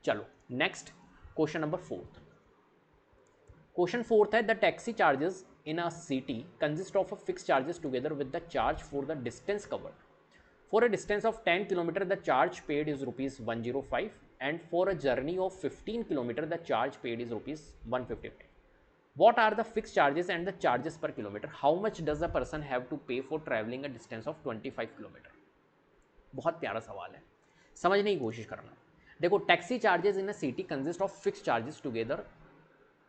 चलो next question number 4। Question 4 है the taxi charges in a city consist of a fix charges together with the charge for the distance covered. For a distance of 10 km, the charge paid is rupees 105, and for a journey of 15 km, the charge paid is rupees 155. What are the fixed charges and the charges per kilometer? How much does a person have to pay for traveling a distance of 25 km? बहुत प्यारा सवाल है, समझने की कोशिश करना। देखो, taxi charges in a city consist of fix charges together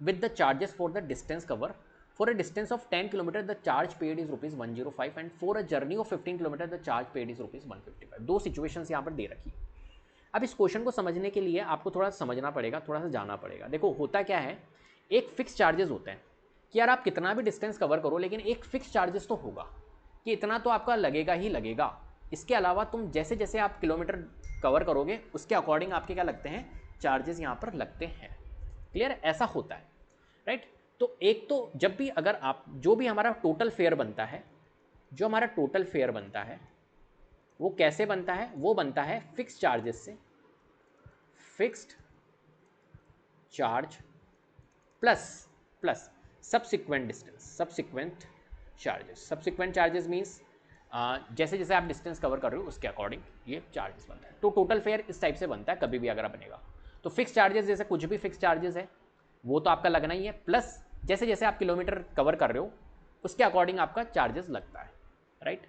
with the charges for the distance cover. For a distance of 10 km, the charge paid is rupees 105, and for a journey of 15 km, the charge paid is rupees 155. दो situations यहाँ पर दे रखी। अब इस question को समझने के लिए आपको थोड़ा समझना पड़ेगा, थोड़ा सा जाना पड़ेगा। देखो होता क्या है, एक फिक्स चार्जेस होते हैं कि यार आप कितना भी डिस्टेंस कवर करो, लेकिन एक फिक्स चार्जेस तो होगा कि इतना तो आपका लगेगा ही लगेगा। इसके अलावा तुम जैसे जैसे आप किलोमीटर कवर करोगे उसके अकॉर्डिंग आपके क्या लगते हैं, चार्जेस यहाँ पर लगते हैं। क्लियर, ऐसा होता है, राइट। तो एक तो जब भी अगर आप जो भी हमारा टोटल फेयर बनता है, जो हमारा टोटल फेयर बनता है वो कैसे बनता है, वो बनता है फिक्स चार्जेस से। Fixed charge plus plus subsequent distance, subsequent charges. Subsequent charges means जैसे जैसे आप डिस्टेंस कवर कर रहे हो उसके अकॉर्डिंग ये चार्जेस बनता है। तो टोटल फेयर इस टाइप से बनता है कभी भी अगर बनेगा तो। फिक्स चार्जेस जैसे कुछ भी फिक्स चार्जेस है वो तो आपका लगना ही है, प्लस जैसे जैसे आप किलोमीटर कवर कर रहे हो उसके अकॉर्डिंग आपका चार्जेस लगता है, राइट।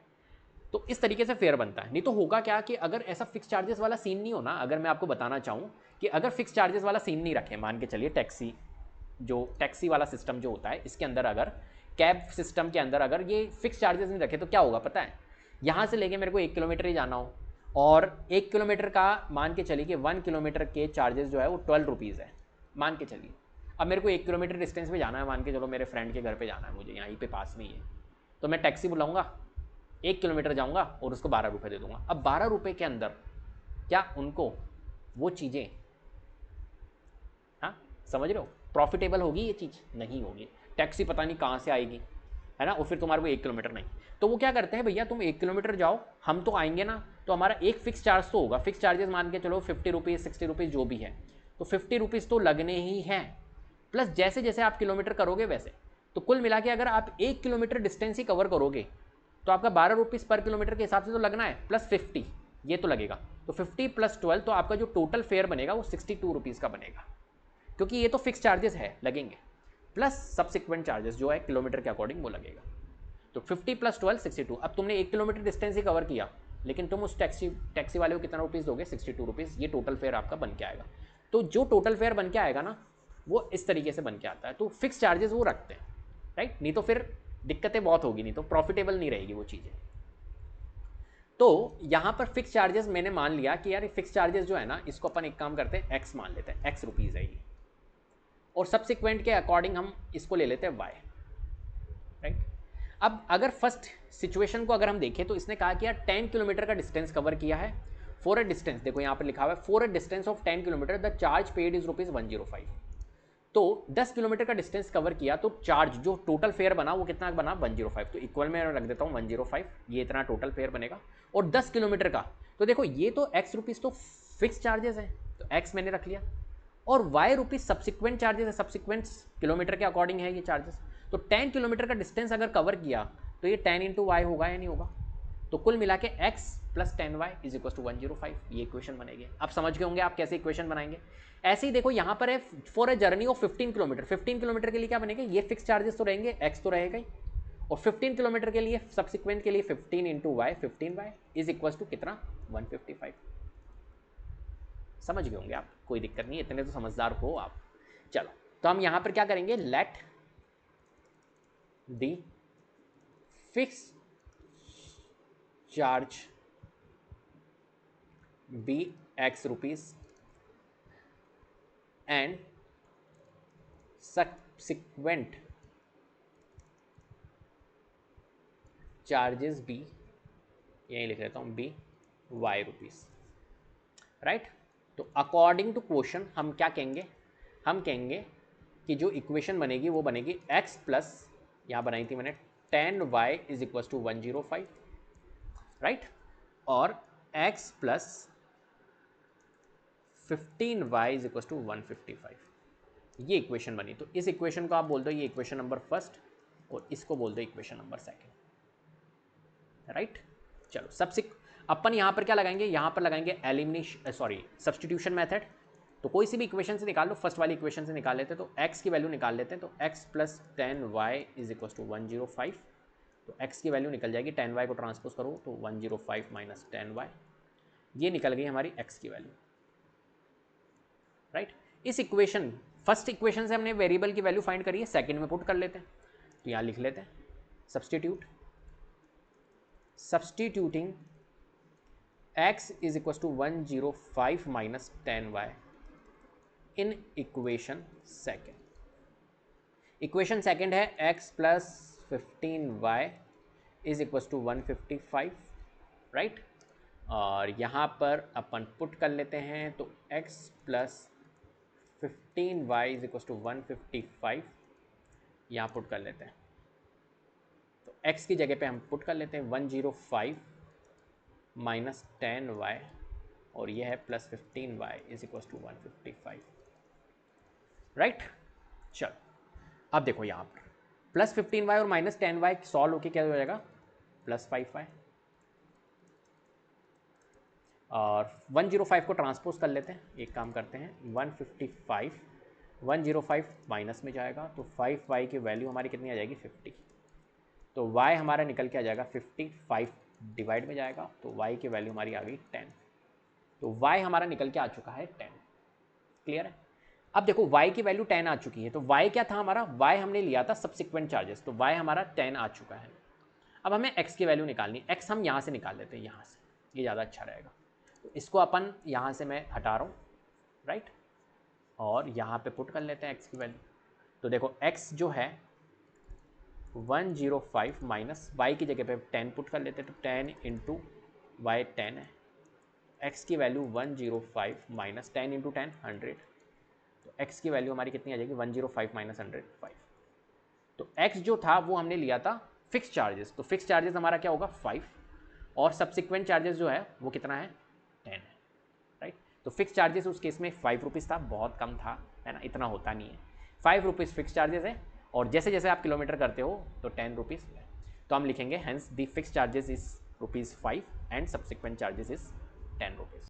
तो इस तरीके से फेयर बनता है। नहीं तो होगा क्या कि अगर ऐसा फिक्स चार्जेस वाला सीन नहीं हो ना, अगर मैं आपको बताना चाहूँ कि अगर फिक्स चार्जेस वाला सीन नहीं रखे, मान के चलिए टैक्सी, जो टैक्सी वाला सिस्टम जो होता है इसके अंदर, अगर कैब सिस्टम के अंदर अगर ये फिक्स चार्जेस नहीं रखे तो क्या होगा पता है, यहाँ से लेके मेरे को 1 किलोमीटर ही जाना हो और 1 किलोमीटर का मान के चलिए कि 1 किलोमीटर के चार्जेस जो है वो 12 रुपीज़ है, मान के चलिए। अब मेरे को 1 किलोमीटर डिस्टेंस पे जाना है, मान के चलो मेरे फ्रेंड के घर पे जाना है, मुझे यहीं पे पास में ही है, तो मैं टैक्सी बुलाऊंगा, 1 किलोमीटर जाऊंगा और उसको 12 रुपये दे दूंगा। अब 12 रुपये के अंदर क्या उनको वो चीज़ें, हाँ समझ रहे हो, प्रॉफिटेबल होगी ये चीज़? नहीं होगी। टैक्सी पता नहीं कहाँ से आएगी, है ना, और फिर तुम्हारे को 1 किलोमीटर नहीं। तो वो क्या करते हैं, भैया तुम 1 किलोमीटर जाओ, हम तो आएंगे ना, तो हमारा एक फिक्स चार्ज तो होगा। फिक्स चार्जेस मान के चलो 50 रुपीज़ 60 रुपीज़ जो भी है, तो 50 रुपीज़ तो लगने ही हैं, प्लस जैसे जैसे आप किलोमीटर करोगे वैसे। तो कुल मिला के अगर आप 1 किलोमीटर डिस्टेंस ही कवर करोगे तो आपका 12 रुपीज़ पर किलोमीटर के हिसाब से तो लगना है, प्लस 50 ये तो लगेगा। तो 50 प्लस 12 तो आपका जो टोटल फेयर बनेगा वो 62 रुपीज़ का बनेगा, क्योंकि ये तो फिक्स चार्जेस है लगेंगे, प्लस सब्सिक्वेंट चार्जेस जो है किलोमीटर के अकॉर्डिंग वो लगेगा। तो 50 प्लस 12 62। अब तुमने 1 किलोमीटर डिस्टेंस ही कवर किया, लेकिन तुम उस टैक्सी वाले को कितना रुपीज़ दोगे, 62 रुपीज़। ये टोटल फेयर आपका बन के आएगा। तो जो टोटल फेयर बन के आएगा ना वो इस तरीके से बन के आता है। तो फिक्स चार्जेस वो रखते हैं, राइट, नहीं तो फिर दिक्कतें बहुत होगी, नहीं तो प्रॉफिटेबल नहीं रहेगी वो चीज़ें। तो यहाँ पर फिक्स चार्जेस मैंने मान लिया कि यार फिक्स चार्जेस जो है ना इसको अपन एक काम करते हैं, एक्स मान लेते हैं, एक्स रुपीज़ है ये, और सब्सिक्वेंट के अकॉर्डिंग हम इसको ले लेते हैं वाई, राइट। अब अगर फर्स्ट सिचुएशन को अगर हम देखें तो इसने कहा कि यार 10 किलोमीटर का डिस्टेंस कवर किया है। फॉर अ डिस्टेंस, देखो यहाँ पर लिखा हुआ है for a distance of 10 kilometre the charge paid is rupees 105। तो 10 किलोमीटर का डिस्टेंस कवर किया तो चार्ज जो टोटल फेयर बना वो कितना बना, 105। तो इक्वल में रख देता हूँ 105, ये इतना टोटल फेयर बनेगा। और 10 किलोमीटर का, तो देखो ये तो एक्स रुपीज़ तो फिक्स चार्जेस है, तो एक्स मैंने रख लिया, और वाई रुपीज़ सब्सिक्वेंट चार्जेस है, सब्सिक्वेंट किलोमीटर के अकॉर्डिंग है ये चार्जेस। तो 10 किलोमीटर का डिस्टेंस अगर कवर किया तो ये 10 इंटू वाई होगा या नहीं होगा। तो कुल मिला के x plus 10y is equal to 105, ये इक्वेशन बनेगी। आप समझ गए होंगे आप कैसे इक्वेशन बनाएंगे। ऐसे ही देखो यहाँ पर है for a journey of 15 kilometre, 15 kilometre के लिए क्या बनेगा, ये फिक्स चार्जेस तो रहेंगे, x तो रहेगा ही, और 15 किलोमीटर के लिए सब्सिक्वेंट के लिए 15 into Y 15y is equal to कितना, 155। समझ गए होंगे आप, कोई दिक्कत नहीं, इतने तो समझदार हो आप। चलो तो हम यहाँ पर क्या करेंगे, let the fix charge be X rupees and subsequent charges be, यहीं लिख लेता हूँ, बी वाई रुपीज़, राइट। तो अकॉर्डिंग टू क्वेश्चन हम क्या कहेंगे, हम कहेंगे कि जो इक्वेशन बनेगी वो बनेगी x प्लस, यहाँ बनाई थी मैंने 10y is equal to 105, right, और x plus 15y is equal to 155। ये इक्वेशन बनी। तो इस इक्वेशन को आप बोल दो ये इक्वेशन नंबर फर्स्ट और इसको बोल दो इक्वेशन नंबर सेकेंड, राइट। चलो सबसे अपन यहाँ पर क्या लगाएंगे, यहाँ पर लगाएंगे एलिमिनेशन सब्सटीट्यूशन मेथड। तो कोई सी भी इक्वेशन से निकाल लो, फर्स्ट वाली इक्वेशन से निकाल लेते हैं। तो x की वैल्यू निकाल लेते हैं। तो x plus 10y is equal to 105। तो x की वैल्यू निकल जाएगी, 10y को ट्रांसपोज करो तो 105 माइनस 10y, ये निकल गई हमारी x की वैल्यू, राइट। इस इक्वेशन फर्स्ट इक्वेशन से हमने वेरिएबल की वैल्यू फाइंड करी है, सेकंड में पुट कर लेते हैं। तो यहाँ लिख लेते हैं substituting x is equal to 105 minus 10y in equation second. Equation second है x plus 15y is equal to 155, right. और यहाँ पर अपन पुट कर लेते हैं। तो x plus 15y is equal to 155 यहाँ पुट कर लेते हैं। तो x की जगह पे हम पुट कर लेते हैं 105 माइनस 10y और यह है plus 15y is equal to 155, right. चलो अब देखो यहाँ पर प्लस 15y और माइनस 10y सॉल्व होके क्या हो जाएगा, प्लस 5y। और 105 को ट्रांसपोज कर लेते हैं, एक काम करते हैं 105 माइनस में जाएगा तो 5y की वैल्यू हमारी कितनी आ जाएगी 50। तो y हमारा निकल के आ जाएगा 55 डिवाइड में जाएगा तो y की वैल्यू हमारी आ गई 10। तो y हमारा निकल के आ चुका है 10, क्लियर है। अब देखो y की वैल्यू 10 आ चुकी है। तो y क्या था हमारा, y हमने लिया था सब्सिक्वेंट चार्जेस, तो y हमारा 10 आ चुका है। अब हमें x की वैल्यू निकालनी, x हम यहाँ से निकाल लेते हैं, यहाँ से, ये ज़्यादा अच्छा रहेगा। तो इसको अपन यहाँ से मैं हटा रहा हूँ, राइट, और यहाँ पे पुट कर लेते हैं x की वैल्यू। तो देखो x जो है 105 माइनस y की जगह पे 10 पुट कर लेते हैं। तो 10 इंटू वाई 10 है, x की वैल्यू 105 माइनस 10 इंटू 10 100। तो x की वैल्यू हमारी कितनी आ जाएगी 105 माइनस 100 5। तो x जो था वो हमने लिया था फिक्स चार्जेस। तो फिक्स चार्जेस हमारा क्या होगा 5 और सब्सिक्वेंट चार्जेस जो है वो कितना है 10 है, राइट। तो फिक्स चार्जेस उस केस में 5 रुपीज़ था, बहुत कम था, है ना, इतना होता नहीं है। 5 रुपीज़ फिक्स चार्जेस है और जैसे जैसे आप किलोमीटर करते हो तो 10 रुपीज़ है। तो हम लिखेंगे hence the fix charges is ₹5 and subsequent charges is 10 rupees.